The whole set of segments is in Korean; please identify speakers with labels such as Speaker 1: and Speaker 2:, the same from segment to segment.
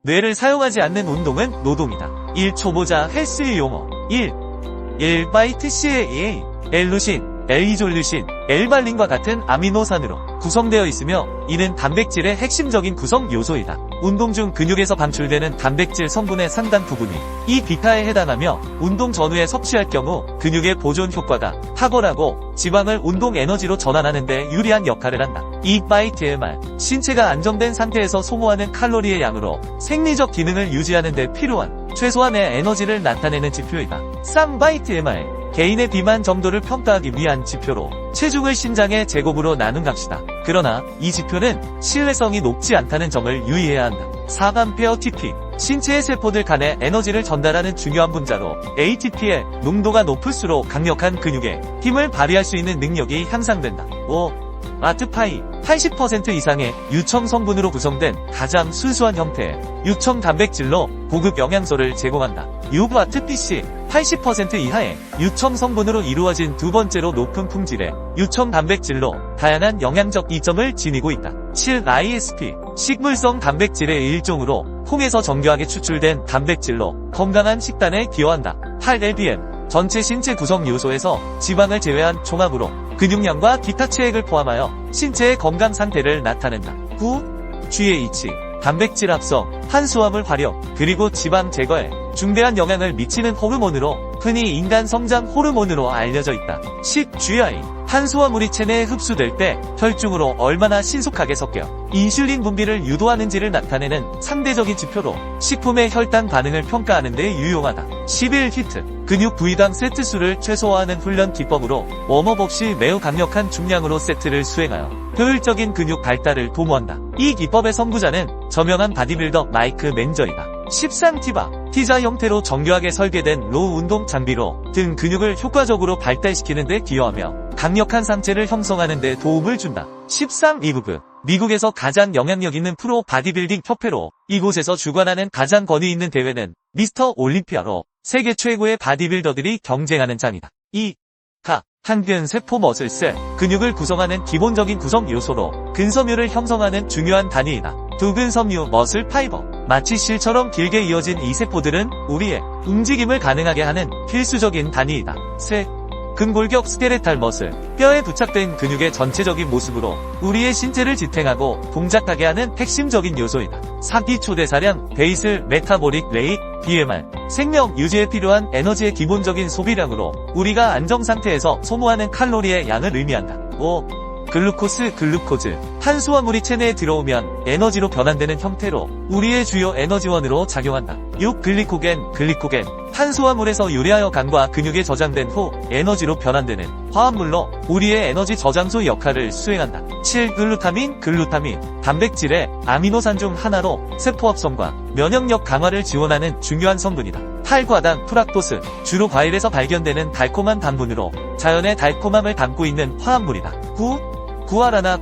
Speaker 1: 뇌를 사용하지 않는 운동은 노동이다. 1. 초보자 헬스 용어 1. 바이트 CAA, L루신, L이졸루신, L발린과 같은 아미노산으로 구성되어 있으며 이는 단백질의 핵심적인 구성 요소이다. 운동 중 근육에서 방출되는 단백질 성분의 상당 부분이 이 비타에 해당하며 운동 전후에 섭취할 경우 근육의 보존 효과가 탁월하고 지방을 운동 에너지로 전환하는 데 유리한 역할을 한다. 이 바이트의 말, 신체가 안정된 상태에서 소모하는 칼로리의 양으로 생리적 기능을 유지하는 데 필요한 최소한의 에너지를 나타내는 지표이다. 3. 바이트의 말, 개인의 비만 정도를 평가하기 위한 지표로 체중을 신장의 제곱으로 나눈 값이다. 그러나 이 지표는 신뢰성이 높지 않다는 점을 유의해야 한다. 4. 암페어 TP, 신체의 세포들 간에 에너지를 전달하는 중요한 분자로 ATP의 농도가 높을수록 강력한 근육에 힘을 발휘할 수 있는 능력이 향상된다. 5. 아트파이, 80% 이상의 유청 성분으로 구성된 가장 순수한 형태의 유청 단백질로 고급 영양소를 제공한다. 6. 아트PC, 80% 이하의 유청 성분으로 이루어진 두 번째로 높은 품질의 유청 단백질로 다양한 영양적 이점을 지니고 있다. 7. ISP, 식물성 단백질의 일종으로 콩에서 정교하게 추출된 단백질로 건강한 식단에 기여한다. 8. LBM, 전체 신체 구성 요소에서 지방을 제외한 종합으로 근육량과 기타 체액을 포함하여 신체의 건강 상태를 나타낸다. 9. GH, 단백질 합성, 탄수화물 활용, 그리고 지방 제거에 중대한 영향을 미치는 호르몬으로 흔히 인간 성장 호르몬으로 알려져 있다. 10. GI, 탄수화물이 체내에 흡수될 때 혈중으로 얼마나 신속하게 섞여 인슐린 분비를 유도하는지를 나타내는 상대적인 지표로 식품의 혈당 반응을 평가하는 데 유용하다. 11. 히트, 근육 부위당 세트 수를 최소화하는 훈련 기법으로 웜업 없이 매우 강력한 중량으로 세트를 수행하여 효율적인 근육 발달을 도모한다. 이 기법의 선구자는 저명한 바디빌더 마이크 맨저이다. 13. 티바, T자 형태로 정교하게 설계된 로우 운동 장비로 등 근육을 효과적으로 발달시키는 데 기여하며 강력한 상체를 형성하는 데 도움을 준다. 13. 리브브, 미국에서 가장 영향력 있는 프로 바디빌딩 협회로 이곳에서 주관하는 가장 권위 있는 대회는 미스터 올림피아로 세계 최고의 바디빌더들이 경쟁하는 장이다. 2. 가, 항근 세포 머슬셀, 근육을 구성하는 기본적인 구성 요소로 근섬유를 형성하는 중요한 단위이다. 두 근섬유 머슬 파이버, 마치 실처럼 길게 이어진 이 세포들은 우리의 움직임을 가능하게 하는 필수적인 단위이다. 3. 근골격 스케레탈 머슬, 뼈에 부착된 근육의 전체적인 모습으로 우리의 신체를 지탱하고 동작하게 하는 핵심적인 요소이다. 4. 초대사량, 베이슬 메타보릭 레이트, BMR, 생명 유지에 필요한 에너지의 기본적인 소비량으로 우리가 안정 상태에서 소모하는 칼로리의 양을 의미한다. 5. 글루코즈, 탄수화물이 체내에 들어오면 에너지로 변환되는 형태로 우리의 주요 에너지원으로 작용한다. 6. 글리코겐, 탄수화물에서 유래하여 간과 근육에 저장된 후 에너지로 변환되는 화합물로 우리의 에너지 저장소 역할을 수행한다. 7. 글루타민, 단백질의 아미노산 중 하나로 세포 합성과 면역력 강화를 지원하는 중요한 성분이다. 8. 과당, 프락토스, 주로 과일에서 발견되는 달콤한 단분으로 자연의 달콤함을 담고 있는 화합물이다. 9. 과라나,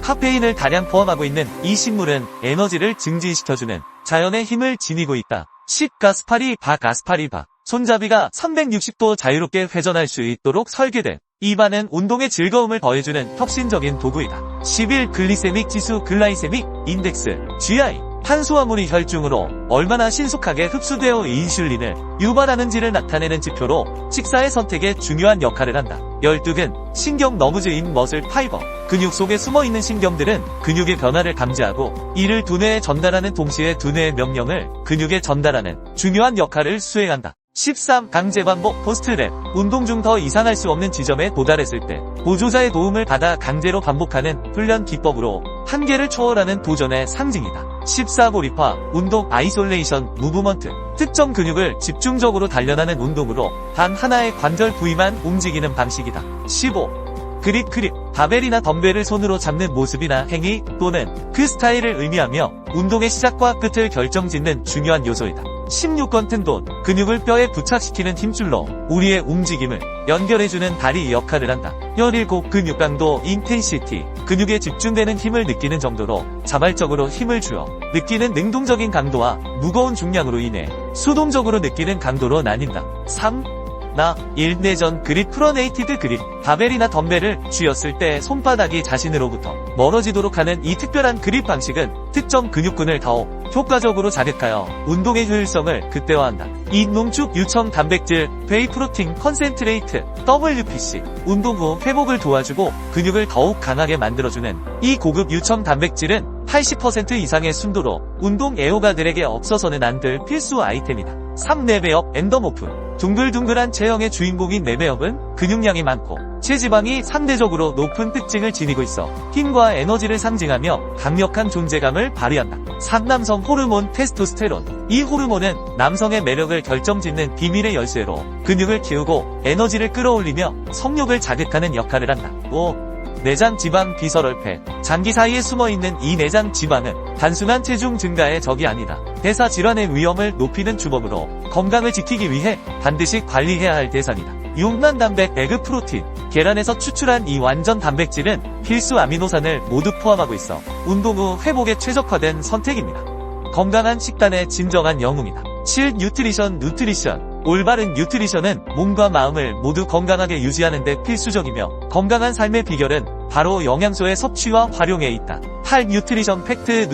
Speaker 1: 카페인을 다량 포함하고 있는 이 식물은 에너지를 증진시켜주는 자연의 힘을 지니고 있다. 10. 가스파리바, 손잡이가 360도 자유롭게 회전할 수 있도록 설계된 이 바는 운동의 즐거움을 더해주는 혁신적인 도구이다. 11. 글리세믹 지수, 글라이세믹 인덱스, GI, 탄수화물이 혈중으로 얼마나 신속하게 흡수되어 인슐린을 유발하는지를 나타내는 지표로 식사의 선택에 중요한 역할을 한다. 12근, 신경 너무즈인 머슬 파이버, 근육 속에 숨어있는 신경들은 근육의 변화를 감지하고 이를 두뇌에 전달하는 동시에 두뇌의 명령을 근육에 전달하는 중요한 역할을 수행한다. 13. 강제 반복 포스트랩, 운동 중 더 이상할 수 없는 지점에 도달했을 때 보조자의 도움을 받아 강제로 반복하는 훈련 기법으로 한계를 초월하는 도전의 상징이다. 14. 고립화, 운동 아이솔레이션 무브먼트, 특정 근육을 집중적으로 단련하는 운동으로 단 하나의 관절 부위만 움직이는 방식이다. 15. 그립, 바벨이나 덤벨을 손으로 잡는 모습이나 행위 또는 그 스타일을 의미하며 운동의 시작과 끝을 결정짓는 중요한 요소이다. 16. 텐돈, 근육을 뼈에 부착시키는 힘줄로 우리의 움직임을 연결해주는 다리 역할을 한다. 17. 근육 강도 인텐시티, 근육에 집중되는 힘을 느끼는 정도로 자발적으로 힘을 주어 느끼는 능동적인 강도와 무거운 중량으로 인해 수동적으로 느끼는 강도로 나뉜다. 3. 일내전 그립, 프로네이티드 그립, 바벨이나 덤벨을 쥐었을 때 손바닥이 자신으로부터 멀어지도록 하는 이 특별한 그립 방식은 특정 근육군을 더 효과적으로 자극하여 운동의 효율성을 극대화한다. 이 농축 유청 단백질 베이 프로틴 컨센트레이트 WPC 운동 후 회복을 도와주고 근육을 더욱 강하게 만들어주는 이 고급 유청 단백질은 80% 이상의 순도로 운동 애호가들에게 없어서는 안 될 필수 아이템이다. 3. 레베업 엔더모프 둥글둥글한 체형의 주인공인 레베업은 근육량이 많고 체지방이 상대적으로 높은 특징을 지니고 있어 힘과 에너지를 상징하며 강력한 존재감을 발휘한다. 상남성 호르몬 테스토스테론 이 호르몬은 남성의 매력을 결정짓는 비밀의 열쇠로 근육을 키우고 에너지를 끌어올리며 성욕을 자극하는 역할을 한다. 5. 내장 지방 비설혈폐 장기 사이에 숨어있는 이 내장 지방은 단순한 체중 증가의 적이 아니다. 대사 질환의 위험을 높이는 주범으로 건강을 지키기 위해 반드시 관리해야 할 대상이다. 6. 단백 에그 프로틴 계란에서 추출한 이 완전 단백질은 필수 아미노산을 모두 포함하고 있어 운동 후 회복에 최적화된 선택입니다. 건강한 식단의 진정한 영웅이다. 7. 뉴트리션 올바른 뉴트리션은 몸과 마음을 모두 건강하게 유지하는 데 필수적이며 건강한 삶의 비결은 바로 영양소의 섭취와 활용에 있다. 8. 누트리션 팩트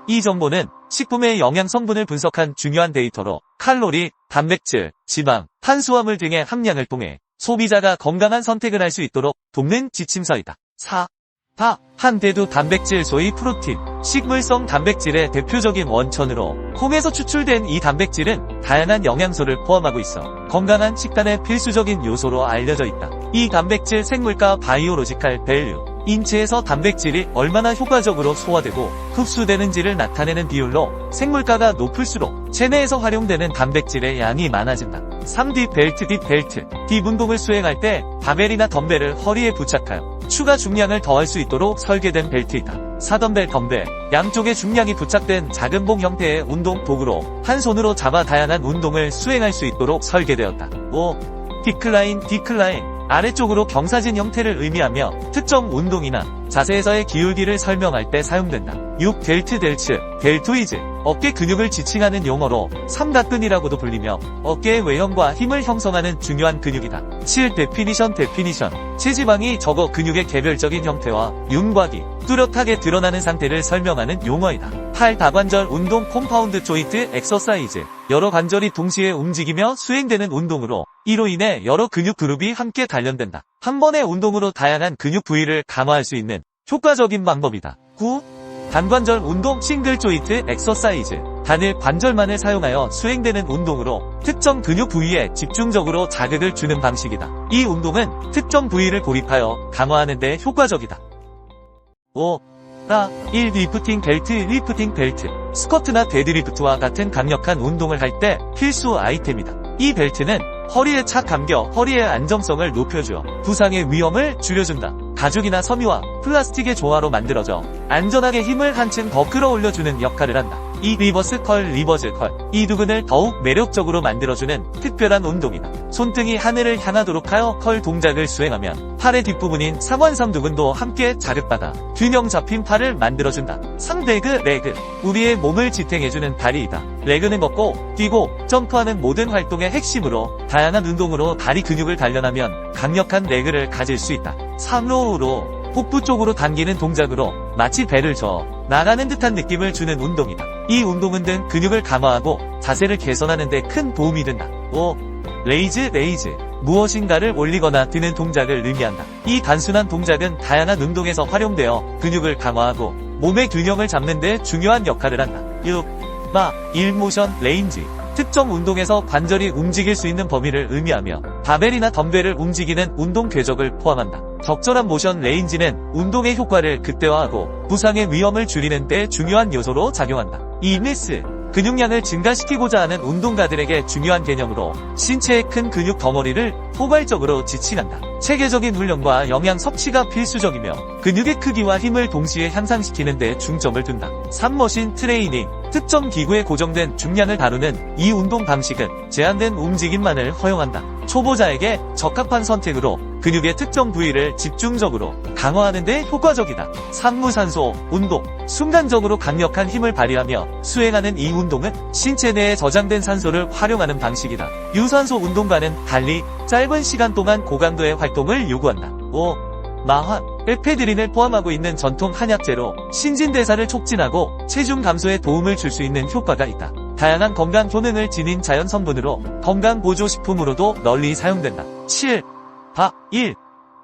Speaker 1: 이 정보는 식품의 영양 성분을 분석한 중요한 데이터로 칼로리, 단백질, 지방, 탄수화물 등의 함량을 통해 소비자가 건강한 선택을 할 수 있도록 돕는 지침서이다. 4. 한대두 단백질 소위 프로틴 식물성 단백질의 대표적인 원천으로 콩에서 추출된 이 단백질은 다양한 영양소를 포함하고 있어 건강한 식단의 필수적인 요소로 알려져 있다. 이 단백질 생물가 바이오로지컬 밸류 인체에서 단백질이 얼마나 효과적으로 소화되고 흡수되는지를 나타내는 비율로 생물가가 높을수록 체내에서 활용되는 단백질의 양이 많아진다. 3. 딥벨트 딥 운동을 수행할 때 바벨이나 덤벨을 허리에 부착하여 추가 중량을 더할 수 있도록 설계된 벨트이다. 4. 덤벨 양쪽에 중량이 부착된 작은 봉 형태의 운동 도구로 한 손으로 잡아 다양한 운동을 수행할 수 있도록 설계되었다. 5. 디클라인 아래쪽으로 경사진 형태를 의미하며 특정 운동이나 자세에서의 기울기를 설명할 때 사용된다. 6. 델토이즈 어깨 근육을 지칭하는 용어로 삼각근이라고도 불리며 어깨의 외형과 힘을 형성하는 중요한 근육이다. 7. 데피니션 체지방이 적어 근육의 개별적인 형태와 윤곽이 뚜렷하게 드러나는 상태를 설명하는 용어이다. 8. 다관절 운동 컴파운드 조인트 엑서사이즈 여러 관절이 동시에 움직이며 수행되는 운동으로 이로 인해 여러 근육 그룹이 함께 단련된다. 한 번의 운동으로 다양한 근육 부위를 강화할 수 있는 효과적인 방법이다. 9. 단관절 운동 싱글 조인트 엑서사이즈 단일 관절만을 사용하여 수행되는 운동으로 특정 근육 부위에 집중적으로 자극을 주는 방식이다. 이 운동은 특정 부위를 고립하여 강화하는 데 효과적이다. 5. 1. 리프팅 벨트 스쿼트나 데드리프트와 같은 강력한 운동을 할 때 필수 아이템이다. 이 벨트는 허리에 착 감겨 허리의 안정성을 높여주어 부상의 위험을 줄여준다. 가죽이나 섬유와 플라스틱의 조화로 만들어져 안전하게 힘을 한층 더 끌어올려주는 역할을 한다. 이 리버스 컬 이 두근을 더욱 매력적으로 만들어주는 특별한 운동이다. 손등이 하늘을 향하도록 하여 컬 동작을 수행하면 팔의 뒷부분인 상완삼 두근도 함께 자극받아 균형 잡힌 팔을 만들어준다. 3. 레그 우리의 몸을 지탱해주는 다리이다. 레그는 걷고 뛰고 점프하는 모든 활동의 핵심으로 다양한 운동으로 다리 근육을 단련하면 강력한 레그를 가질 수 있다. 3. 로우 복부 쪽으로 당기는 동작으로 마치 배를 저어 나가는 듯한 느낌을 주는 운동이다. 이 운동은 등 근육을 강화하고 자세를 개선하는 데 큰 도움이 된다. 5. 레이즈 무엇인가를 올리거나 드는 동작을 의미한다. 이 단순한 동작은 다양한 운동에서 활용되어 근육을 강화하고 몸의 균형을 잡는 데 중요한 역할을 한다. 6. 일모션 레인지 특정 운동에서 관절이 움직일 수 있는 범위를 의미하며 바벨이나 덤벨을 움직이는 운동 궤적을 포함한다. 적절한 모션 레인지는 운동의 효과를 극대화하고 부상의 위험을 줄이는 데 중요한 요소로 작용한다. 2. 매스 근육량을 증가시키고자 하는 운동가들에게 중요한 개념으로 신체의 큰 근육 덩어리를 포괄적으로 지칭한다. 체계적인 훈련과 영양 섭취가 필수적이며 근육의 크기와 힘을 동시에 향상시키는 데 중점을 둔다. 3. 머신 트레이닝 특정 기구에 고정된 중량을 다루는 이 운동 방식은 제한된 움직임만을 허용한다. 초보자에게 적합한 선택으로 근육의 특정 부위를 집중적으로 강화하는 데 효과적이다. 3. 무산소 운동 순간적으로 강력한 힘을 발휘하며 수행하는 이 운동은 신체 내에 저장된 산소를 활용하는 방식이다. 유산소 운동과는 달리 짧은 시간 동안 고강도의 활동을 요구한다. 5. 마환, 에페드린을 포함하고 있는 전통 한약재로 신진대사를 촉진하고 체중 감소에 도움을 줄 수 있는 효과가 있다. 다양한 건강 효능을 지닌 자연 성분으로 건강 보조 식품으로도 널리 사용된다. 7. 1.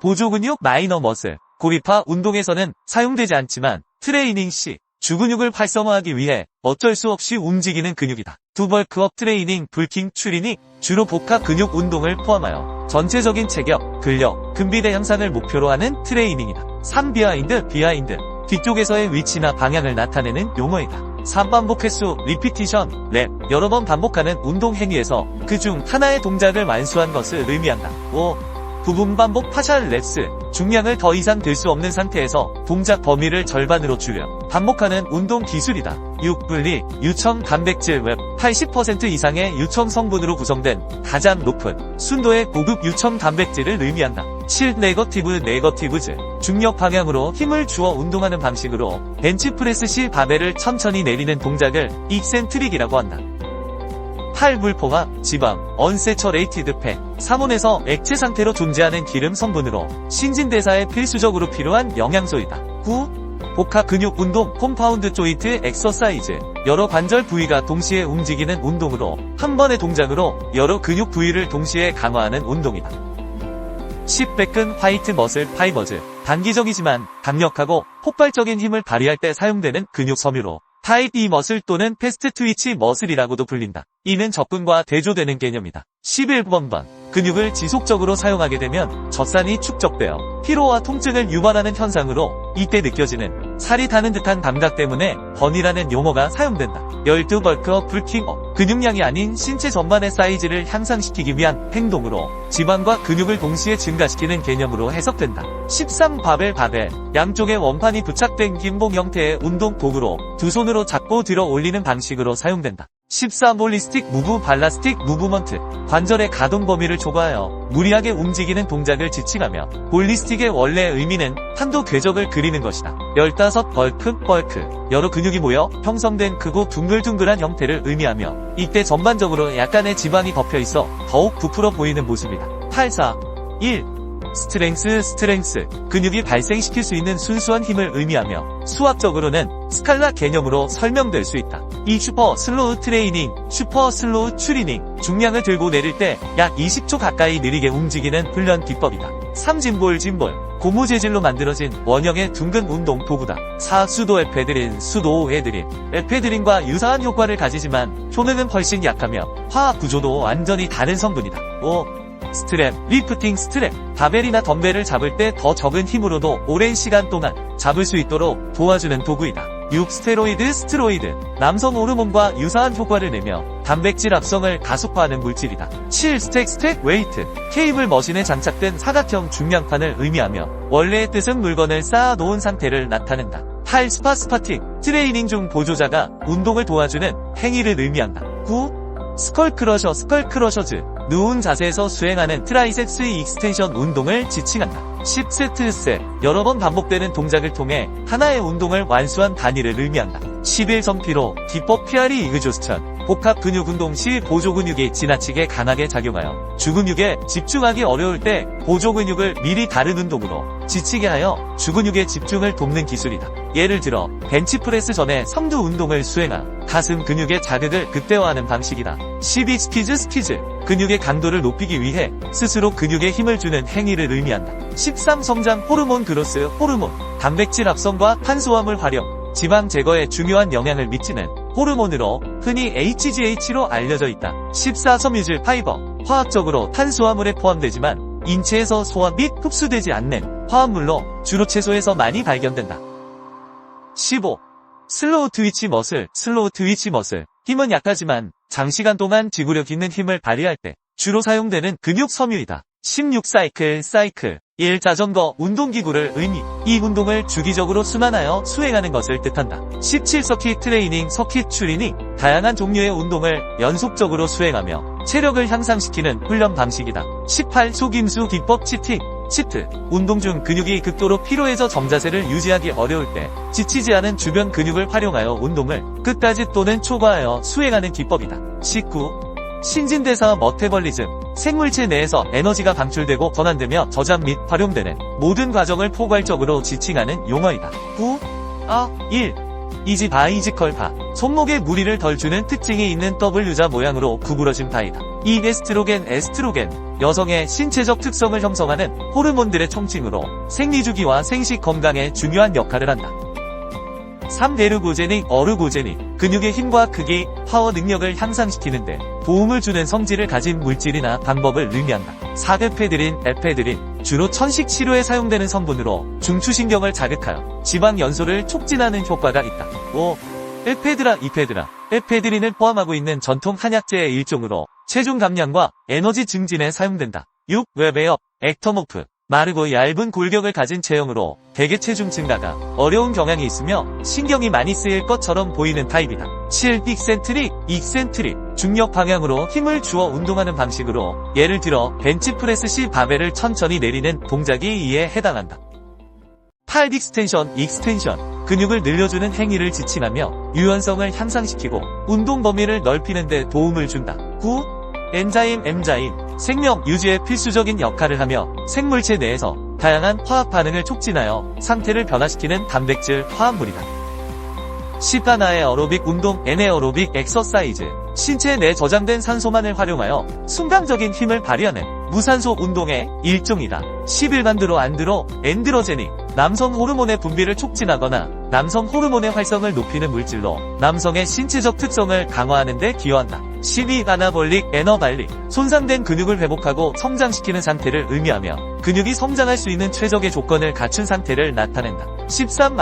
Speaker 1: 보조 근육 마이너 머슬. 고립화 운동에서는 사용되지 않지만 트레이닝 시 주근육을 활성화하기 위해 어쩔 수 없이 움직이는 근육이다. 두 벌크업 트레이닝 불킹 추리닝. 주로 복합 근육 운동을 포함하여 전체적인 체격, 근력, 근비대 향상을 목표로 하는 트레이닝이다. 3. 비하인드. 뒤쪽에서의 위치나 방향을 나타내는 용어이다. 3. 반복 횟수 리피티션 랩. 여러 번 반복하는 운동 행위에서 그중 하나의 동작을 완수한 것을 의미한다. 5. 부분 반복 파샬 랩스. 중량을 더 이상 들 수 없는 상태에서 동작 범위를 절반으로 줄여 반복하는 운동 기술이다. 6. 분리 유청 단백질 웹. 80% 이상의 유청 성분으로 구성된 가장 높은 순도의 고급 유청 단백질을 의미한다. 7. 네거티브즈. 중력 방향으로 힘을 주어 운동하는 방식으로 벤치프레스 시 바벨을 천천히 내리는 동작을 익센트릭이라고 한다. 8. 불포화 지방 언세처레이티드 팻. 삼원에서 액체 상태로 존재하는 기름 성분으로 신진대사에 필수적으로 필요한 영양소이다. 9. 복합 근육 운동 컴파운드 조인트 엑서사이즈. 여러 관절 부위가 동시에 움직이는 운동으로 한 번의 동작으로 여러 근육 부위를 동시에 강화하는 운동이다. 10. 백근 화이트 머슬 파이버즈. 단기적이지만 강력하고 폭발적인 힘을 발휘할 때 사용되는 근육 섬유로 타이트 이 머슬 또는 패스트 트위치 머슬이라고도 불린다. 이는 접근과 대조되는 개념이다. 11번 근육을 지속적으로 사용하게 되면 젖산이 축적되어 피로와 통증을 유발하는 현상으로 이때 느껴지는 살이 타는 듯한 감각 때문에 번이라는 용어가 사용된다. 12. 벌크업 불킹업. 근육량이 아닌 신체 전반의 사이즈를 향상시키기 위한 행동으로 지방과 근육을 동시에 증가시키는 개념으로 해석된다. 13. 바벨. 양쪽에 원판이 부착된 긴봉 형태의 운동 도구로 두 손으로 잡고 들어 올리는 방식으로 사용된다. 14. 홀리스틱 무브 발라스틱 무브먼트. 관절의 가동 범위를 초과하여 무리하게 움직이는 동작을 지칭하며 홀리스틱의 원래 의미는 탄도 궤적을 그리는 것이다. 15. 벌크. 여러 근육이 모여 형성된 크고 둥글둥글한 형태를 의미하며 이때 전반적으로 약간의 지방이 덮여있어 더욱 부풀어 보이는 모습이다. 1. 스트렝스. 근육이 발생시킬 수 있는 순수한 힘을 의미하며 수학적으로는 스칼라 개념으로 설명될 수 있다. 2. 슈퍼 슬로우 트레이닝. 슈퍼 슬로우 추리닝. 중량을 들고 내릴 때 약 20초 가까이 느리게 움직이는 훈련 기법이다. 3. 짐볼. 고무 재질로 만들어진 원형의 둥근 운동 도구다. 4. 수도 에페드린. 에페드린과 유사한 효과를 가지지만 효능은 훨씬 약하며 화학 구조도 완전히 다른 성분이다. 5. 스트랩, 리프팅 스트랩. 바벨이나 덤벨을 잡을 때 더 적은 힘으로도 오랜 시간 동안 잡을 수 있도록 도와주는 도구이다. 6. 스테로이드. 남성 호르몬과 유사한 효과를 내며 단백질 합성을 가속화하는 물질이다. 7. 스택 웨이트. 케이블 머신에 장착된 사각형 중량판을 의미하며 원래의 뜻은 물건을 쌓아 놓은 상태를 나타낸다. 8. 스파팅. 트레이닝 중 보조자가 운동을 도와주는 행위를 의미한다. 9. 스컬크러셔즈. 누운 자세에서 수행하는 트라이셉스 익스텐션 운동을 지칭한다. 10. 세트. 여러 번 반복되는 동작을 통해 하나의 운동을 완수한 단위를 의미한다. 11. 성피로. 기법 피아리 이그조스천. 복합 근육 운동 시 보조 근육이 지나치게 강하게 작용하여 주근육에 집중하기 어려울 때 보조 근육을 미리 다른 운동으로 지치게 하여 주근육의 집중을 돕는 기술이다. 예를 들어 벤치프레스 전에 삼두 운동을 수행하 가슴 근육의 자극을 극대화하는 방식이다. 12. 스퀴즈. 근육의 강도를 높이기 위해 스스로 근육에 힘을 주는 행위를 의미한다. 13. 성장 호르몬 그로스. 단백질 합성과 탄수화물 활용, 지방 제거에 중요한 영향을 미치는 호르몬으로 흔히 HGH로 알려져 있다. 14. 섬유질 파이버. 화학적으로 탄수화물에 포함되지만 인체에서 소화 및 흡수되지 않는 화합물로 주로 채소에서 많이 발견된다. 15. 슬로우 트위치 머슬. 힘은 약하지만 장시간 동안 지구력 있는 힘을 발휘할 때 주로 사용되는 근육 섬유이다. 16. 사이클. 1. 자전거 운동기구를 의미. 이 운동을 주기적으로 순환하여 수행하는 것을 뜻한다. 17. 서킷 트레이닝. 다양한 종류의 운동을 연속적으로 수행하며 체력을 향상시키는 훈련 방식이다. 18. 속임수 기법 치트. 운동 중 근육이 극도로 피로해져 정자세를 유지하기 어려울 때 지치지 않은 주변 근육을 활용하여 운동을 끝까지 또는 초과하여 수행하는 기법이다. 19. 신진대사 머테벌리즘, 생물체 내에서 에너지가 방출되고 전환되며 저장 및 활용되는 모든 과정을 포괄적으로 지칭하는 용어이다. 1. 이지 바이지컬 바, 손목에 무리를 덜 주는 특징이 있는 W자 모양으로 구부러진 바이다. 2. 에스트로겐, 여성의 신체적 특성을 형성하는 호르몬들의 총칭으로 생리주기와 생식 건강에 중요한 역할을 한다. 3. 어르고제닉, 근육의 힘과 크기, 파워 능력을 향상시키는데 도움을 주는 성질을 가진 물질이나 방법을 의미한다. 4. 에페드린, 주로 천식 치료에 사용되는 성분으로 중추신경을 자극하여 지방 연소를 촉진하는 효과가 있다. 5. 에페드린을 포함하고 있는 전통 한약재의 일종으로 체중 감량과 에너지 증진에 사용된다. 6. 액터모프, 마르고 얇은 골격을 가진 체형으로 대개 체중 증가가 어려운 경향이 있으며 신경이 많이 쓰일 것처럼 보이는 타입이다. 7. 익센트릭, 중력 방향으로 힘을 주어 운동하는 방식으로 예를 들어 벤치프레스 시 바벨을 천천히 내리는 동작이 이에 해당한다. 8. 익스텐션, 근육을 늘려주는 행위를 지칭하며 유연성을 향상시키고 운동 범위를 넓히는 데 도움을 준다. 9. 엔자임, 생명 유지에 필수적인 역할을 하며 생물체 내에서 다양한 화학 반응을 촉진하여 상태를 변화시키는 단백질 화합물이다. 10. 아나에어로빅 운동, 애네어로빅 엑서사이즈, 신체 내 저장된 산소만을 활용하여 순간적인 힘을 발휘하는 무산소 운동의 일종이다. 11. 엔드로제닉, 남성 호르몬의 분비를 촉진하거나 남성 호르몬의 활성을 높이는 물질로 남성의 신체적 특성을 강화하는 데 기여한다. 12. 아나볼릭, 에너발릭, 손상된 근육을 회복하고 성장시키는 상태를 의미하며 근육이 성장할 수 있는 최적의 조건을 갖춘 상태를 나타낸다. 13.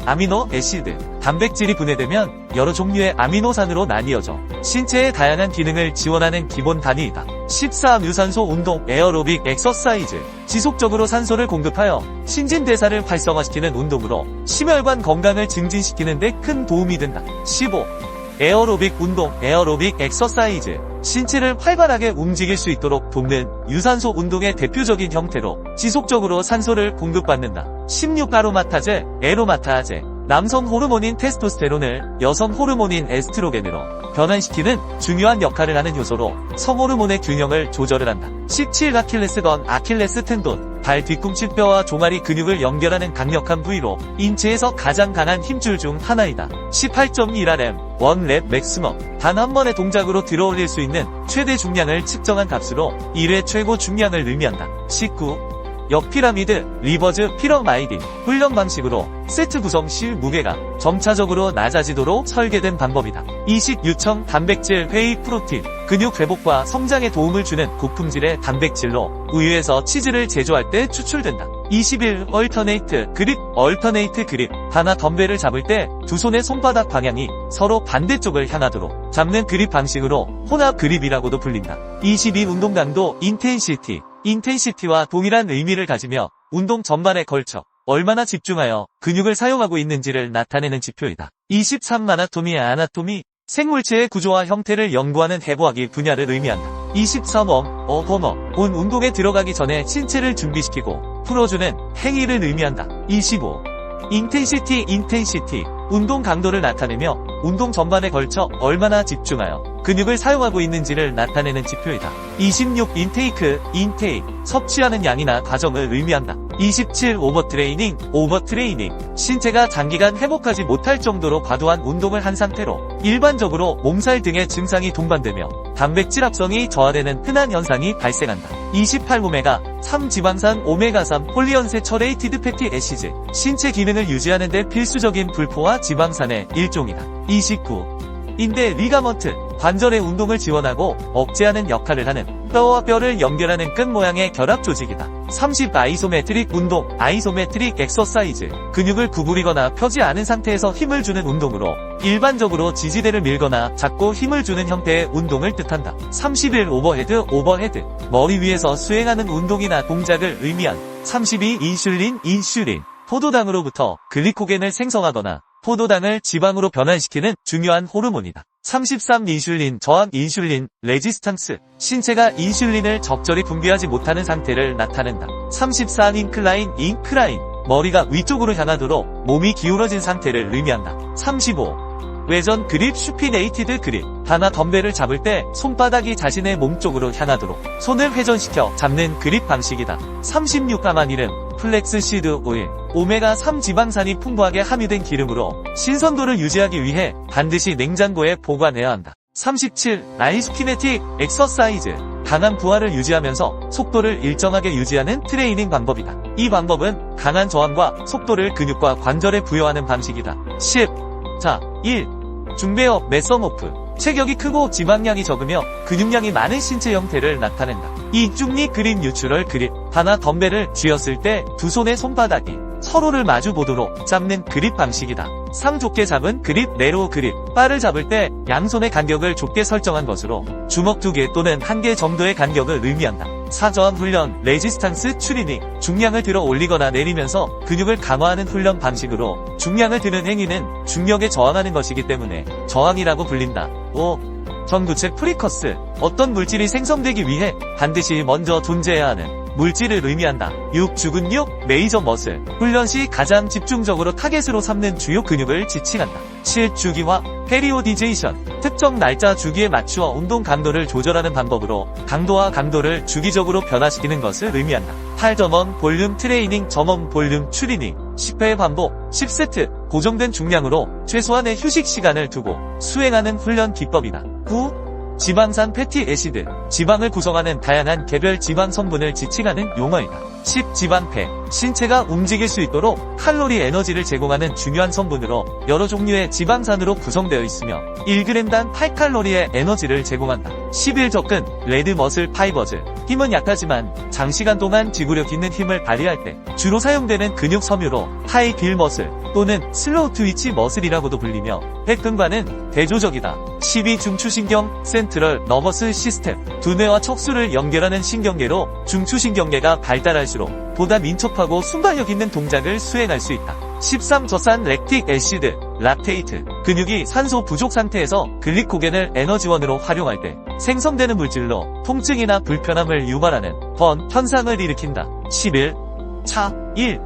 Speaker 1: 아미노애시드, 단백질이 분해되면 여러 종류의 아미노산으로 나뉘어져 신체의 다양한 기능을 지원하는 기본 단위이다. 14. 유산소 운동, 에어로빅 엑서사이즈, 지속적으로 산소를 공급하여 신진대사를 활성화시키는 운동으로 심혈관 건강을 증진시키는 데 큰 도움이 된다. 15. 에어로빅 운동, 에어로빅 엑서사이즈, 신체를 활발하게 움직일 수 있도록 돕는 유산소 운동의 대표적인 형태로 지속적으로 산소를 공급받는다. 16. 에로마타제, 남성 호르몬인 테스토스테론을 여성 호르몬인 에스트로겐으로 변환시키는 중요한 역할을 하는 효소로 성호르몬의 균형을 조절을 한다. 17. 아킬레스 텐돈, 발 뒤꿈치뼈와 종아리 근육을 연결하는 강력한 부위로 인체에서 가장 강한 힘줄 중 하나이다. 18.1rm, 원랩 맥스멈, 단 한 번의 동작으로 들어올릴 수 있는 최대 중량을 측정한 값으로 1회 최고 중량을 의미한다. 19. 역피라미드, 리버즈 피러마이딩, 훈련 방식으로 세트 구성 시 무게가 점차적으로 낮아지도록 설계된 방법이다. 20. 유청, 단백질, 회의 프로틴, 근육 회복과 성장에 도움을 주는 고품질의 단백질로 우유에서 치즈를 제조할 때 추출된다. 21. 얼터네이트 그립, 하나 덤벨을 잡을 때 두 손의 손바닥 방향이 서로 반대쪽을 향하도록 잡는 그립 방식으로 혼합 그립이라고도 불린다. 22. 운동 강도, 인텐시티와 동일한 의미를 가지며 운동 전반에 걸쳐 얼마나 집중하여 근육을 사용하고 있는지를 나타내는 지표이다. 23. 아나토미, 생물체의 구조와 형태를 연구하는 해부학의 분야를 의미한다. 23. 온 운동에 들어가기 전에 신체를 준비시키고 풀어주는 행위를 의미한다. 25. 인텐시티, 운동 강도를 나타내며 운동 전반에 걸쳐 얼마나 집중하여 근육을 사용하고 있는지를 나타내는 지표이다. 26. 인테이크, 섭취하는 양이나 과정을 의미한다. 27. 오버트레이닝, 신체가 장기간 회복하지 못할 정도로 과도한 운동을 한 상태로 일반적으로 몸살 등의 증상이 동반되며 단백질 합성이 저하되는 흔한 현상이 발생한다. 28. 오메가3 지방산, 오메가3 폴리언세처레이티드 패티 애시즈, 신체 기능을 유지하는 데 필수적인 불포화 지방산의 일종이다. 29. 인대 리가먼트, 관절의 운동을 지원하고 억제하는 역할을 하는 뼈와 뼈를 연결하는 끈 모양의 결합 조직이다. 30. 아이소메트릭 운동, 아이소메트릭 엑서사이즈, 근육을 구부리거나 펴지 않은 상태에서 힘을 주는 운동으로 일반적으로 지지대를 밀거나 잡고 힘을 주는 형태의 운동을 뜻한다. 31. 오버헤드, 머리 위에서 수행하는 운동이나 동작을 의미한. 32. 인슐린, 포도당으로부터 글리코겐을 생성하거나 포도당을 지방으로 변환시키는 중요한 호르몬이다. 33. 인슐린 저항, 레지스탕스, 신체가 인슐린을 적절히 분비하지 못하는 상태를 나타낸다. 34. 인클라인, 머리가 위쪽으로 향하도록 몸이 기울어진 상태를 의미한다. 35. 외전 그립 슈피네이티드 그립. 하나 덤벨을 잡을 때 손바닥이 자신의 몸 쪽으로 향하도록 손을 회전시켜 잡는 그립 방식이다. 36가마닐은 플렉스 시드 오일, 오메가3 지방산이 풍부하게 함유된 기름으로 신선도를 유지하기 위해 반드시 냉장고에 보관해야 한다. 37. 라이스키네틱 엑서사이즈. 강한 부하를 유지하면서 속도를 일정하게 유지하는 트레이닝 방법이다. 이 방법은 강한 저항과 속도를 근육과 관절에 부여하는 방식이다. 10. 자, 1. 중배업 메서모프. 체격이 크고 지방량이 적으며 근육량이 많은 신체 형태를 나타낸다. 이 중리 그립 뉴트럴 그립. 하나 덤벨을 쥐었을 때 두 손의 손바닥이 서로를 마주 보도록 잡는 그립 방식이다. 상 좁게 잡은 그립 네로우 그립. 바를 잡을 때 양손의 간격을 좁게 설정한 것으로 주먹 2개 또는 1개 정도의 간격을 의미한다. 4. 저항 훈련 레지스탕스 추리닝. 중량을 들어 올리거나 내리면서 근육을 강화하는 훈련 방식으로 중량을 드는 행위는 중력에 저항하는 것이기 때문에 저항이라고 불린다. 5. 전구체 프리커스. 어떤 물질이 생성되기 위해 반드시 먼저 존재해야 하는 물질을 의미한다. 6. 주근육 메이저 머슬. 훈련 시 가장 집중적으로 타겟으로 삼는 주요 근육을 지칭한다. 7. 주기화 페리오디제이션. 특정 날짜 주기에 맞추어 운동 강도를 조절하는 방법으로 강도와 강도를 주기적으로 변화시키는 것을 의미한다. 8. 점원 볼륨 트레이닝 점원 볼륨 추리닝. 10회 반복 10세트 고정된 중량으로 최소한의 휴식 시간을 두고 수행하는 훈련 기법이다. 9. 지방산 패티 애시드. 지방을 구성하는 다양한 개별 지방 성분을 지칭하는 용어이다. 10. 지방폐. 신체가 움직일 수 있도록 칼로리 에너지를 제공하는 중요한 성분으로 여러 종류의 지방산으로 구성되어 있으며 1g당 8칼로리의 에너지를 제공한다. 11. 접근 레드 머슬 파이버즈. 힘은 약하지만 장시간 동안 지구력 있는 힘을 발휘할 때 주로 사용되는 근육 섬유로 하이 빌 머슬 또는 슬로우 트위치 머슬이라고도 불리며 핵근과는 대조적이다. 12. 중추신경 센트럴 너버스 시스템. 두뇌와 척수를 연결하는 신경계로 중추신경계가 발달할수록 보다 민첩하고 순발력 있는 동작을 수행할 수 있다. 13. 저산 렉틱 애시드 락테이트. 근육이 산소 부족 상태에서 글리코겐을 에너지원으로 활용할 때 생성되는 물질로 통증이나 불편함을 유발하는 번 현상을 일으킨다. 11. 차 1.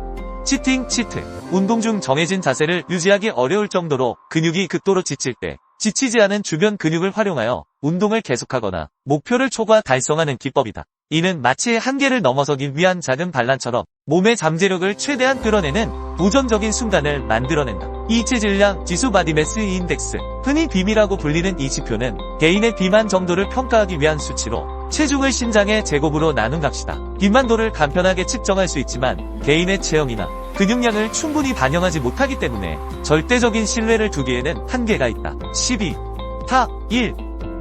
Speaker 1: 치팅 치트. 운동 중 정해진 자세를 유지하기 어려울 정도로 근육이 극도로 지칠 때 지치지 않은 주변 근육을 활용하여 운동을 계속하거나 목표를 초과 달성하는 기법이다. 이는 마치 한계를 넘어서기 위한 작은 반란처럼 몸의 잠재력을 최대한 끌어내는 도전적인 순간을 만들어낸다. 이 체질량 지수 바디매스 인덱스. 흔히 BMI라고 불리는 이 지표는 개인의 비만 정도를 평가하기 위한 수치로 체중을 신장의 제곱으로 나눈 값이다. 비만도를 간편하게 측정할 수 있지만 개인의 체형이나 근육량을 충분히 반영하지 못하기 때문에 절대적인 신뢰를 두기에는 한계가 있다. 12. 타 1.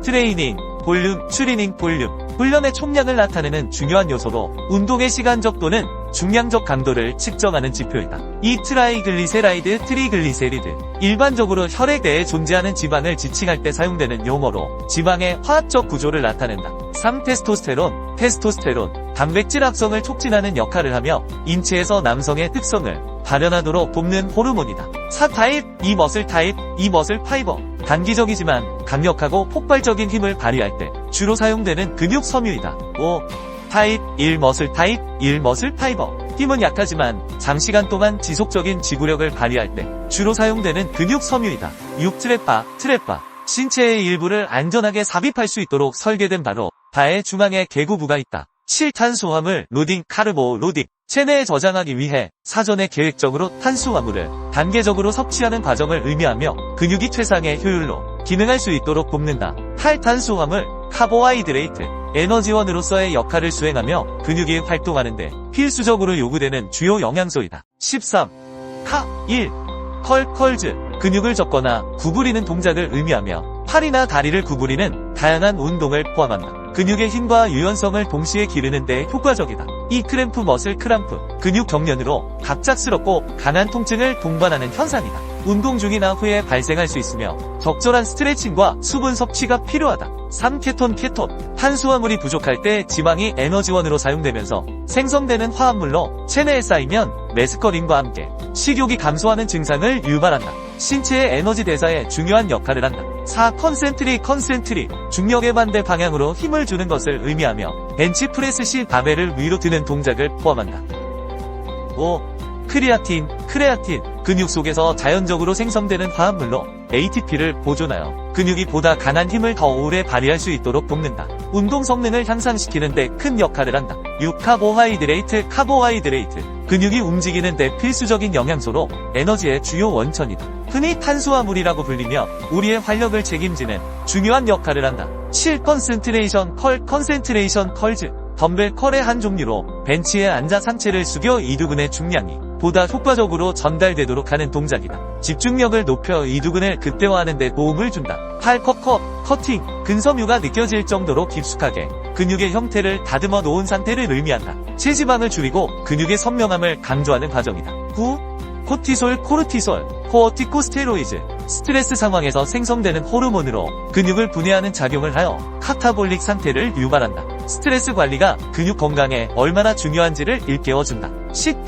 Speaker 1: 트레이닝 볼륨 추리닝 볼륨. 훈련의 총량을 나타내는 중요한 요소로 운동의 시간적 또는 중량적 강도를 측정하는 지표이다. 이 트라이글리세라이드 트리글리세리드. 일반적으로 혈액 내에 존재하는 지방을 지칭할 때 사용되는 용어로 지방의 화학적 구조를 나타낸다. 3. 테스토스테론 테스토스테론. 단백질 합성을 촉진하는 역할을 하며 인체에서 남성의 특성을 발현하도록 돕는 호르몬이다. 4. 타입 2 머슬 타입 2 머슬 파이버. 단기적이지만 강력하고 폭발적인 힘을 발휘할 때 주로 사용되는 근육 섬유이다. 5. 타입 1 머슬 타입 1 머슬 파이버. 힘은 약하지만 장시간 동안 지속적인 지구력을 발휘할 때 주로 사용되는 근육 섬유이다. 6. 트랩바. 신체의 일부를 안전하게 삽입할 수 있도록 설계된 바로 바의 중앙에 개구부가 있다. 7. 탄수화물 로딩 카르보 로딩. 체내에 저장하기 위해 사전에 계획적으로 탄수화물을 단계적으로 섭취하는 과정을 의미하며 근육이 최상의 효율로 기능할 수 있도록 돕는다. 8. 탄수화물 카보하이드레이트. 에너지원으로서의 역할을 수행하며 근육이 활동하는데 필수적으로 요구되는 주요 영양소이다. 13. 카 1. 컬즈. 근육을 접거나 구부리는 동작을 의미하며 팔이나 다리를 구부리는 다양한 운동을 포함한다. 근육의 힘과 유연성을 동시에 기르는 데 효과적이다. 2. 크램프 머슬 크람프. 근육 경련으로 갑작스럽고 강한 통증을 동반하는 현상이다. 운동 중이나 후에 발생할 수 있으며 적절한 스트레칭과 수분 섭취가 필요하다. 3. 케톤. 탄수화물이 부족할 때 지방이 에너지원으로 사용되면서 생성되는 화합물로 체내에 쌓이면 메스커린과 함께 식욕이 감소하는 증상을 유발한다. 신체의 에너지 대사에 중요한 역할을 한다. 4. 컨센트릭. 중력의 반대 방향으로 힘을 주는 것을 의미하며 벤치프레스 시 바벨을 위로 드는 동작을 포함한다. 5. 크레아틴. 근육 속에서 자연적으로 생성되는 화합물로 ATP를 보존하여 근육이 보다 강한 힘을 더 오래 발휘할 수 있도록 돕는다. 운동 성능을 향상시키는 데 큰 역할을 한다. 6. 카보하이드레이트. 근육이 움직이는 데 필수적인 영양소로 에너지의 주요 원천이다. 흔히 탄수화물이라고 불리며 우리의 활력을 책임지는 중요한 역할을 한다. 7. 컨센트레이션 컬즈. 덤벨 컬의 한 종류로 벤치에 앉아 상체를 숙여 이두근의 중량이 보다 효과적으로 전달되도록 하는 동작이다. 집중력을 높여 이두근을 극대화하는 데 도움을 준다. 8. 커팅. 근섬유가 느껴질 정도로 깊숙하게 근육의 형태를 다듬어 놓은 상태를 의미한다. 체지방을 줄이고 근육의 선명함을 강조하는 과정이다. 9. 코르티코스테로이드. 스트레스 상황에서 생성되는 호르몬으로 근육을 분해하는 작용을 하여 카타볼릭 상태를 유발한다. 스트레스 관리가 근육 건강에 얼마나 중요한지를 일깨워준다. 10.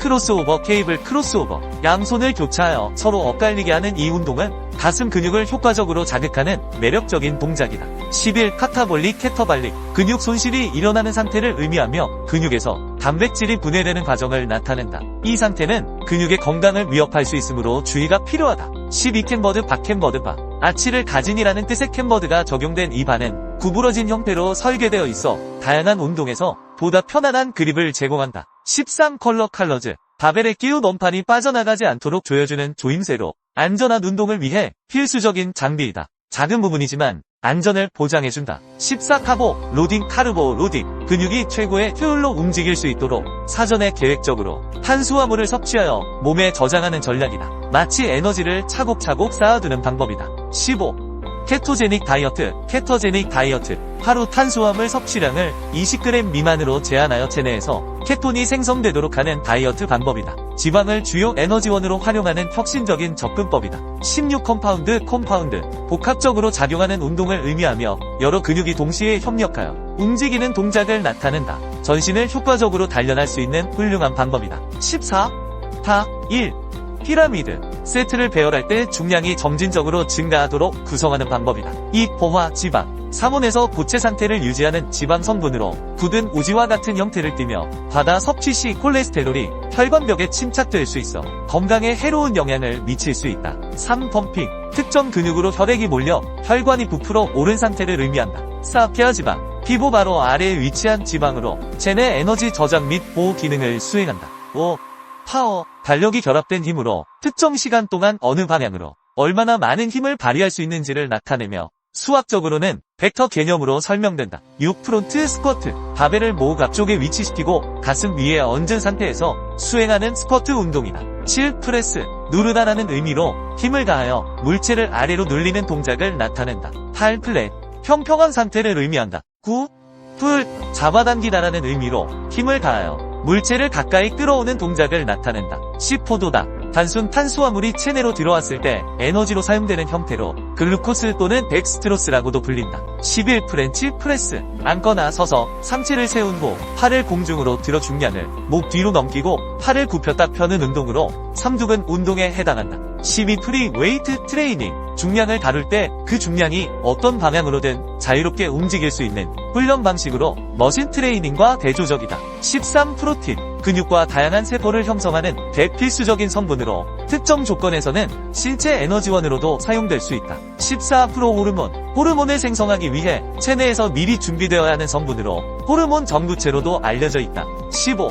Speaker 1: 케이블 크로스오버. 양손을 교차하여 서로 엇갈리게 하는 이 운동은 가슴 근육을 효과적으로 자극하는 매력적인 동작이다. 11. 카타볼릭 케터발릭. 근육 손실이 일어나는 상태를 의미하며 근육에서 단백질이 분해되는 과정을 나타낸다. 이 상태는 근육의 건강을 위협할 수 있으므로 주의가 필요하다. 12. 바캠버드 바. 아치를 가진이라는 뜻의 캠버드가 적용된 이 바는 구부러진 형태로 설계되어 있어 다양한 운동에서 보다 편안한 그립을 제공한다. 13. 컬러즈. 바벨에 끼운 원판이 빠져나가지 않도록 조여주는 조임새로 안전한 운동을 위해 필수적인 장비이다. 작은 부분이지만 안전을 보장해준다. 14. 카르보 로딩. 근육이 최고의 효율로 움직일 수 있도록 사전에 계획적으로 탄수화물을 섭취하여 몸에 저장하는 전략이다. 마치 에너지를 차곡차곡 쌓아두는 방법이다. 15. 케토제닉 다이어트. 하루 탄수화물 섭취량을 20g 미만으로 제한하여 체내에서 케톤이 생성되도록 하는 다이어트 방법이다. 지방을 주요 에너지원으로 활용하는 혁신적인 접근법이다. 16. 컴파운드. 복합적으로 작용하는 운동을 의미하며 여러 근육이 동시에 협력하여 움직이는 동작을 나타낸다. 전신을 효과적으로 단련할 수 있는 훌륭한 방법이다. 14. 1. 피라미드. 세트를 배열할 때 중량이 점진적으로 증가하도록 구성하는 방법이다. 2. 포화 지방. 사문에서 고체 상태를 유지하는 지방 성분으로 굳은 우지와 같은 형태를 띠며 과다 섭취 시 콜레스테롤이 혈관벽에 침착될 수 있어 건강에 해로운 영향을 미칠 수 있다. 3. 펌핑. 특정 근육으로 혈액이 몰려 혈관이 부풀어 오른 상태를 의미한다. 4. 폐하지방. 피부 바로 아래에 위치한 지방으로 체내 에너지 저장 및 보호 기능을 수행한다. 5. 파워. 달력이 결합된 힘으로 특정 시간 동안 어느 방향으로 얼마나 많은 힘을 발휘할 수 있는지를 나타내며 수학적으로는 벡터 개념으로 설명된다. 6. 프론트 스쿼트. 바벨을 목 앞쪽에 위치시키고 가슴 위에 얹은 상태에서 수행하는 스쿼트 운동이다. 7. 프레스. 누르다라는 의미로 힘을 가하여 물체를 아래로 눌리는 동작을 나타낸다. 8. 플랫. 평평한 상태를 의미한다. 9. 풀. 잡아당기다라는 의미로 힘을 가하여 물체를 가까이 끌어오는 동작을 나타낸다. 10. 포도당. 단순 탄수화물이 체내로 들어왔을 때 에너지로 사용되는 형태로 글루코스 또는 덱스트로스라고도 불린다. 11. 프렌치 프레스. 앉거나 서서 상체를 세운 후 팔을 공중으로 들어 중량을 목 뒤로 넘기고 팔을 굽혔다 펴는 운동으로 삼두근 운동에 해당한다. 12. 프리 웨이트 트레이닝. 중량을 다룰 때 그 중량이 어떤 방향으로든 자유롭게 움직일 수 있는 훈련 방식으로 머신 트레이닝과 대조적이다. 13. 프로틴. 근육과 다양한 세포를 형성하는 대필수적인 성분으로 특정 조건에서는 신체 에너지원으로도 사용될 수 있다. 14. 호르몬. 호르몬을 생성하기 위해 체내에서 미리 준비되어야 하는 성분으로 호르몬 전구체로도 알려져 있다. 15.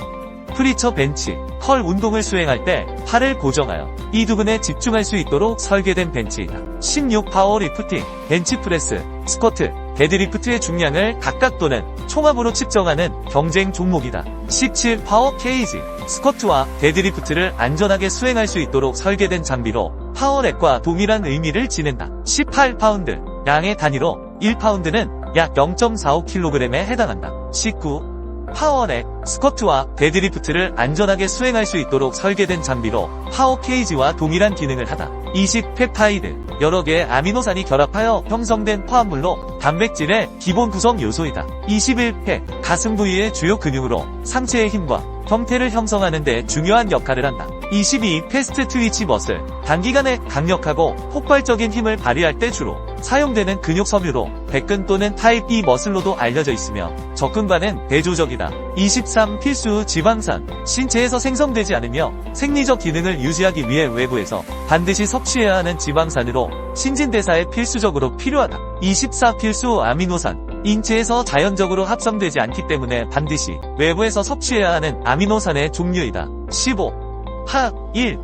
Speaker 1: 프리처 벤치. 컬 운동을 수행할 때 팔을 고정하여 이두근에 집중할 수 있도록 설계된 벤치이다. 16. 파워리프팅. 벤치프레스, 스쿼트, 데드리프트의 중량을 각각 또는 총합으로 측정하는 경쟁 종목이다. 17. 파워 케이지. 스쿼트와 데드리프트를 안전하게 수행할 수 있도록 설계된 장비로 파워렉과 동일한 의미를 지닌다. 18. 파운드. 양의 단위로 1파운드는 약 0.45kg에 해당한다. 19. 파워렉. 스쿼트와 데드리프트를 안전하게 수행할 수 있도록 설계된 장비로 파워 케이지와 동일한 기능을 하다. 20. 펩타이드. 여러 개의 아미노산이 결합하여 형성된 화합물로 단백질의 기본 구성 요소이다. 21. 폐. 가슴 부위의 주요 근육으로 상체의 힘과 형태를 형성하는 데 중요한 역할을 한다. 22. 패스트 트위치 머슬. 단기간에 강력하고 폭발적인 힘을 발휘할 때 주로 사용되는 근육 섬유로 백근 또는 타입 B 머슬로도 알려져 있으며 접근과는 대조적이다. 23. 필수 지방산. 신체에서 생성되지 않으며 생리적 기능을 유지하기 위해 외부에서 반드시 섭취해야 하는 지방산으로 신진대사에 필수적으로 필요하다. 24. 필수 아미노산. 인체에서 자연적으로 합성되지 않기 때문에 반드시 외부에서 섭취해야 하는 아미노산의 종류이다. 15. 하 1.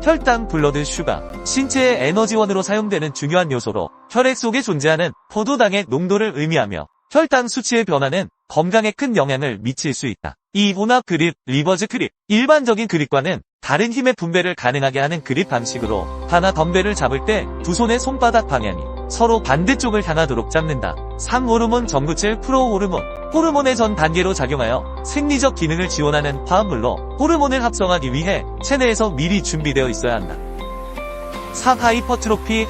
Speaker 1: 혈당 블러드 슈가. 신체의 에너지원으로 사용되는 중요한 요소로 혈액 속에 존재하는 포도당의 농도를 의미하며 혈당 수치의 변화는 건강에 큰 영향을 미칠 수 있다. 이 혼합 그립, 리버즈 그립. 일반적인 그립과는 다른 힘의 분배를 가능하게 하는 그립 방식으로 하나 덤벨을 잡을 때 두 손의 손바닥 방향이 서로 반대쪽을 향하도록 잡는다. 3. 호르몬 전구체 프로호르몬. 호르몬의 전 단계로 작용하여 생리적 기능을 지원하는 화합물로 호르몬을 합성하기 위해 체내에서 미리 준비되어 있어야 한다. 4. 하이퍼트로피.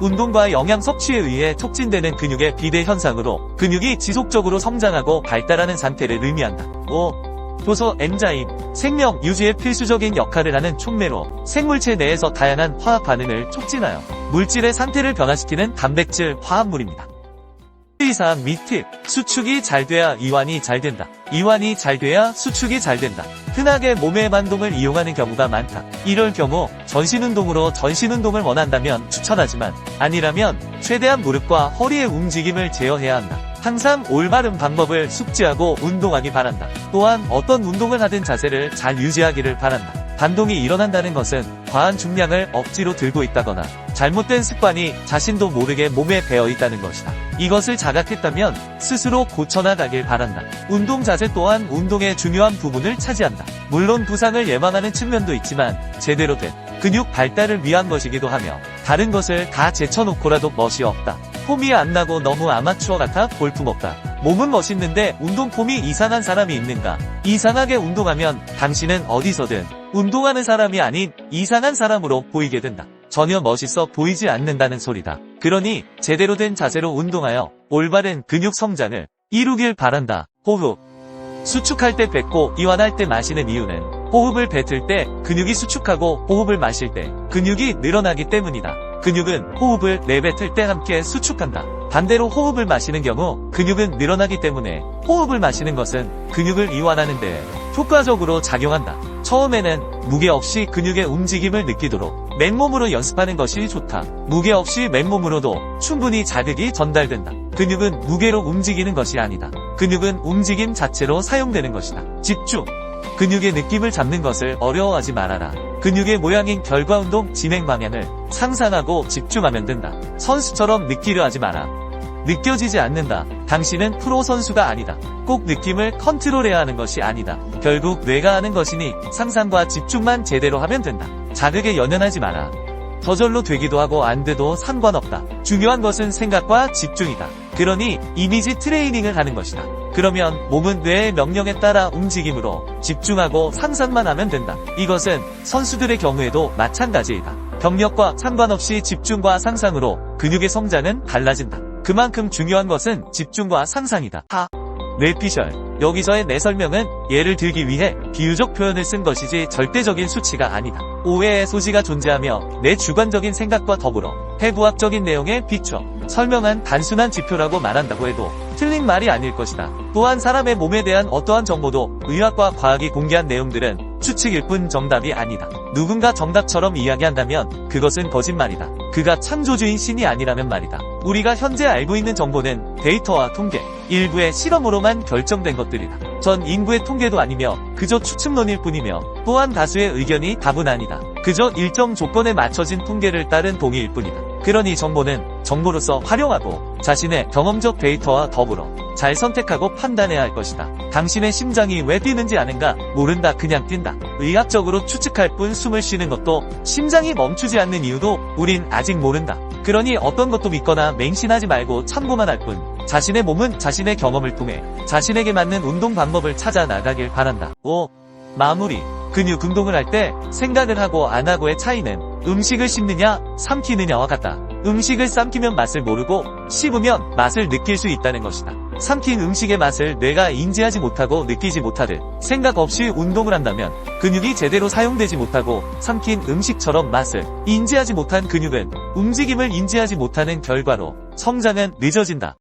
Speaker 1: 운동과 영양 섭취에 의해 촉진되는 근육의 비대 현상으로 근육이 지속적으로 성장하고 발달하는 상태를 의미한다. 5. 효소 엔자임. 생명 유지에 필수적인 역할을 하는 촉매로 생물체 내에서 다양한 화학 반응을 촉진하여 물질의 상태를 변화시키는 단백질 화합물입니다. 2. 미팁. 수축이 잘 돼야 이완이 잘 된다. 이완이 잘 돼야 수축이 잘 된다. 흔하게 몸의 반동을 이용하는 경우가 많다. 이럴 경우 전신운동으로 전신운동을 원한다면 추천하지만 아니라면 최대한 무릎과 허리의 움직임을 제어해야 한다. 항상 올바른 방법을 숙지하고 운동하기 바란다. 또한 어떤 운동을 하든 자세를 잘 유지하기를 바란다. 반동이 일어난다는 것은 과한 중량을 억지로 들고 있다거나 잘못된 습관이 자신도 모르게 몸에 배어 있다는 것이다. 이것을 자각했다면 스스로 고쳐나가길 바란다. 운동 자세 또한 운동의 중요한 부분을 차지한다. 물론 부상을 예방하는 측면도 있지만 제대로 된 근육 발달을 위한 것이기도 하며 다른 것을 다 제쳐놓고라도 멋이 없다. 폼이 안 나고 너무 아마추어 같아 볼품없다. 몸은 멋있는데 운동 폼이 이상한 사람이 있는가? 이상하게 운동하면 당신은 어디서든 운동하는 사람이 아닌 이상한 사람으로 보이게 된다. 전혀 멋있어 보이지 않는다는 소리다. 그러니 제대로 된 자세로 운동하여 올바른 근육 성장을 이루길 바란다. 호흡. 수축할 때 뱉고 이완할 때 마시는 이유는 호흡을 뱉을 때 근육이 수축하고 호흡을 마실 때 근육이 늘어나기 때문이다. 근육은 호흡을 내뱉을 때 함께 수축한다. 반대로 호흡을 마시는 경우 근육은 늘어나기 때문에 호흡을 마시는 것은 근육을 이완하는 데 효과적으로 작용한다. 처음에는 무게 없이 근육의 움직임을 느끼도록 맨몸으로 연습하는 것이 좋다. 무게 없이 맨몸으로도 충분히 자극이 전달된다. 근육은 무게로 움직이는 것이 아니다. 근육은 움직임 자체로 사용되는 것이다. 집중. 근육의 느낌을 잡는 것을 어려워하지 말아라. 근육의 모양인 결과운동 진행 방향을 상상하고 집중하면 된다. 선수처럼 느끼려 하지 마라. 느껴지지 않는다. 당신은 프로 선수가 아니다. 꼭 느낌을 컨트롤해야 하는 것이 아니다. 결국 뇌가 하는 것이니 상상과 집중만 제대로 하면 된다. 자극에 연연하지 마라. 저절로 되기도 하고 안 돼도 상관없다. 중요한 것은 생각과 집중이다. 그러니 이미지 트레이닝을 하는 것이다. 그러면 몸은 뇌의 명령에 따라 움직임으로 집중하고 상상만 하면 된다. 이것은 선수들의 경우에도 마찬가지이다. 경력과 상관없이 집중과 상상으로 근육의 성장은 달라진다. 그만큼 중요한 것은 집중과 상상이다. 뇌피셜. 여기서의 내 설명은 예를 들기 위해 비유적 표현을 쓴 것이지 절대적인 수치가 아니다. 오해의 소지가 존재하며 내 주관적인 생각과 더불어 해부학적인 내용에 비춰 설명한 단순한 지표라고 말한다고 해도 틀린 말이 아닐 것이다. 또한 사람의 몸에 대한 어떠한 정보도 의학과 과학이 공개한 내용들은 추측일 뿐 정답이 아니다. 누군가 정답처럼 이야기한다면 그것은 거짓말이다. 그가 창조주인 신이 아니라면 말이다. 우리가 현재 알고 있는 정보는 데이터와 통계, 일부의 실험으로만 결정된 것들이다. 전 인구의 통계도 아니며 그저 추측론일 뿐이며 또한 다수의 의견이 답은 아니다. 그저 일정 조건에 맞춰진 통계를 따른 동의일 뿐이다. 그러니 정보는 정보로서 활용하고 자신의 경험적 데이터와 더불어 잘 선택하고 판단해야 할 것이다. 당신의 심장이 왜 뛰는지 아는가? 모른다. 그냥 뛴다. 의학적으로 추측할 뿐 숨을 쉬는 것도 심장이 멈추지 않는 이유도 우린 아직 모른다. 그러니 어떤 것도 믿거나 맹신하지 말고 참고만 할 뿐 자신의 몸은 자신의 경험을 통해 자신에게 맞는 운동 방법을 찾아 나가길 바란다. 5. 마무리. 근육 운동을 할 때 생각을 하고 안 하고의 차이는 음식을 씹느냐 삼키느냐와 같다. 음식을 삼키면 맛을 모르고 씹으면 맛을 느낄 수 있다는 것이다. 삼킨 음식의 맛을 뇌가 인지하지 못하고 느끼지 못하듯 생각 없이 운동을 한다면 근육이 제대로 사용되지 못하고 삼킨 음식처럼 맛을 인지하지 못한 근육은 움직임을 인지하지 못하는 결과로 성장은 늦어진다.